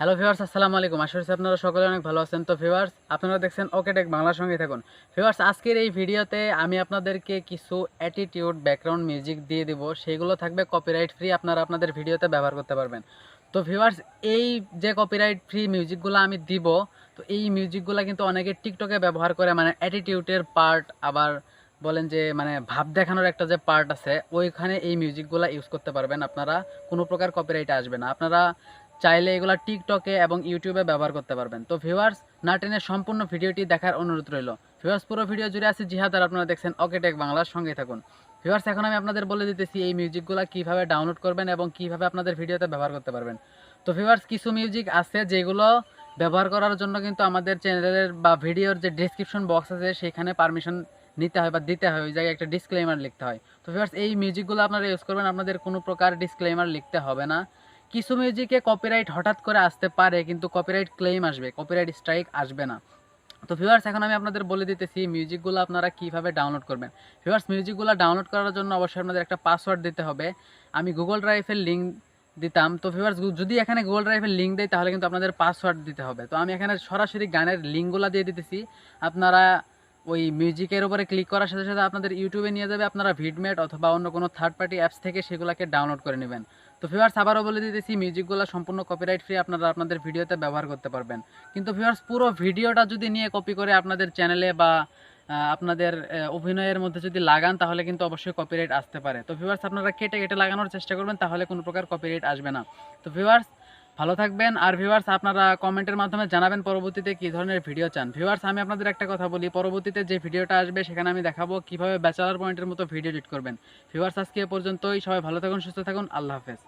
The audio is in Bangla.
হ্যালো ভিউয়ার্স, আসসালামু আলাইকুম। আশা করছি আপনারা সকলে অনেক ভালো আছেন। তো ভিউয়ার্স, আপনারা দেখছেন ওকে টেক বাংলার সঙ্গে থাকুন। ভিউয়ার্স, আজকের এই ভিডিওতে আমি আপনাদেরকে কিছু অ্যাটিটিউড ব্যাকগ্রাউন্ড মিউজিক দিয়ে দেব, সেইগুলো থাকবে কপিরাইট ফ্রি, আপনারা আপনাদের ভিডিওতে ব্যবহার করতে পারবেন। তো ভিউয়ার্স, এই যে কপিরাইট ফ্রি মিউজিকগুলো আমি দিব, তো এই মিউজিকগুলো কিন্তু অনেকে টিকটকে ব্যবহার করে, মানে অ্যাটিটিউডের পার্ট, আবার বলেন যে মানে ভাব দেখানোর একটা যে পার্ট আছে, ওইখানে এই মিউজিকগুলো ইউজ করতে পারবেন আপনারা, কোনো প্রকার কপিরাইট আসবে না। আপনারা চাইলে এগুলো টিকটকে এবং ইউটিউবে ব্যবহার করতে পারবেন। তো ভিউয়ার্স, না টেনে সম্পূর্ণ ভিডিওটি দেখার অনুরোধ রইল। ভিউয়ার্স, পুরো ভিডিও জুড়ে আছে জিহাদ, আর আপনারা দেখছেন ওকে টেক বাংলার সঙ্গে থাকুন। ভিউয়ার্স, এখন আমি আপনাদের বলে দিতেছি এই মিউজিকগুলো কিভাবে ডাউনলোড করবেন এবং কিভাবে আপনাদের ভিডিওতে ব্যবহার করতে পারবেন। তো ভিউয়ার্স, কিছু মিউজিক আছে যেগুলো ব্যবহার করার জন্য কিন্তু আমাদের চ্যানেলের বা ভিডিওর যে ডেসক্রিপশন বক্স আছে সেখানে পারমিশন নিতে হয় বা দিতে হয়, ওই জায়গায় একটা ডিসক্লেমার লিখতে হয়। তো ভিউয়ার্স, এই মিউজিকগুলো আপনারা ইউজ করবেন, আপনাদের কোনো প্রকার ডিসক্লেমার লিখতে হবে না। কিছু মিউজিকে কপিরাইট হঠাৎ করে আসতে পারে, কিন্তু কপিরাইট ক্লেম আসবে, কপিরাইট স্ট্রাইক আসবে না। তো ভিউয়ার্স, এখন আমি আপনাদের বলে দিতেছি মিউজিকগুলো আপনারা কিভাবে ডাউনলোড করবেন। ভিউয়ার্স, মিউজিকগুলো ডাউনলোড করার জন্য অবশ্যই আপনাদের একটা পাসওয়ার্ড দিতে হবে। আমি গুগল ড্রাইভের লিঙ্ক দিতাম। তো ভিউয়ার্স, যদি এখানে গুগল ড্রাইভের লিঙ্ক দেয় তাহলে কিন্তু আপনাদের পাসওয়ার্ড দিতে হবে। তো আমি এখানে সরাসরি গানের লিঙ্কগুলো দিয়ে দিতেছি। আপনারা ওই মিউজিকের উপরে ক্লিক করার সাথে সাথে আপনাদের ইউটিউবে নিয়ে যাবে, আপনারা ভিডমেট অথবা অন্য কোনো থার্ড পার্টি অ্যাপস থেকে সেগুলোকে ডাউনলোড করে নেবেন। তো ভিউয়ার্স, আবারও বলে দিতেছি মিউজিকগুলো সম্পূর্ণ কপিরাইট ফ্রি, আপনারা আপনাদের ভিডিওতে ব্যবহার করতে পারবেন। কিন্তু ভিউয়ার্স, পুরো ভিডিওটা যদি নিয়ে কপি করে আপনাদের চ্যানেলে বা আপনাদের অভিনয়ের মধ্যে যদি লাগান তাহলে কিন্তু অবশ্যই কপিরাইট আসতে পারে। তো ভিউয়ার্স, আপনারা কেটে কেটে লাগানোর চেষ্টা করবেন, তাহলে কোনো প্রকার কপিরাইট আসবে না। তো ভিউয়ার্স, ভালো থাকবেন। আর ভিউয়ার্স, আপনারা কমেন্টের মাধ্যমে জানাবেন পরবর্তীতে কী ধরনের ভিডিও চান। ভিউয়ার্স, আমি আপনাদের একটা কথা বলি, পরবর্তীতে যে ভিডিওটা আসবে সেখানে আমি দেখাবো কীভাবে ব্যাচেলার পয়েন্টের মতো ভিডিও এডিট করবেন। ভিউয়ার্স, আজকে এ পর্যন্তই। সবাই ভালো থাকুন, সুস্থ থাকুন, আল্লাহ হাফেজ।